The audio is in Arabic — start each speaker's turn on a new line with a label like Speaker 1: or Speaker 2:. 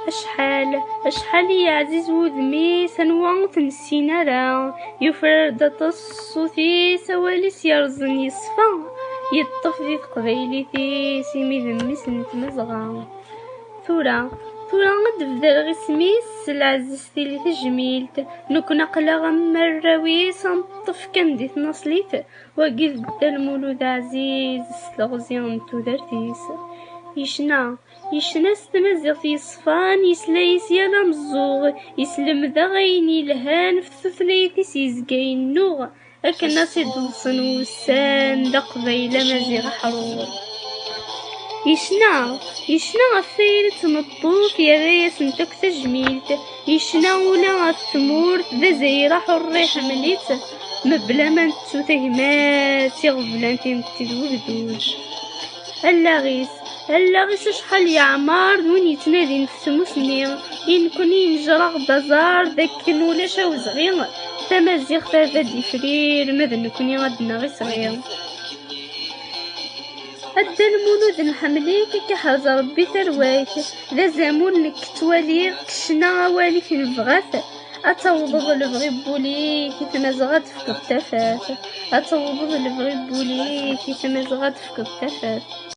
Speaker 1: أشحال يا عزيز وذمي سنوات نسينا راه يفرد تصوتي سواليس يرزن يصفى يطف في قبيلتي سيمي ذمي سنت مزغا ثورة غد بدل غسميس العزيزتي اللي تجميلت نكون قلا غمر راويس نطف كنديت نصليت وقف بدا المولود عزيز سلغزيان تودرتيس يشنا ستمازيغ يصفان يسلايس يالا مزوغ يسلم ذا غيني لهان في ثثليتيس يزقاين نوغ أكنا سيد الصن وسان دا قبيلة مازيغ حرور يشنا غفاير تمطوط يا غايس نتك تجميلت يشنا ولا الثمور ذا زيرا حريح مليت مبلا ما نتسو تهمات يغفلان تيمتد وبدود اللاغيس شحال يعمر وين يتنادي نفسمو سنيغ ينكون ينجرى غدا زار داك ولا شاو صغير تمازيغ تافا فرير ماذا نكوني غدنا غي صغير أدى المولود نحمليك كحاز ربي ثروايك ذا زامون نك تواليغ كشنا غواليك نبغاث أتوضض لبغي بوليك تمازغات فك التفات أتوضض لبغي بوليك تمازغات فك التفات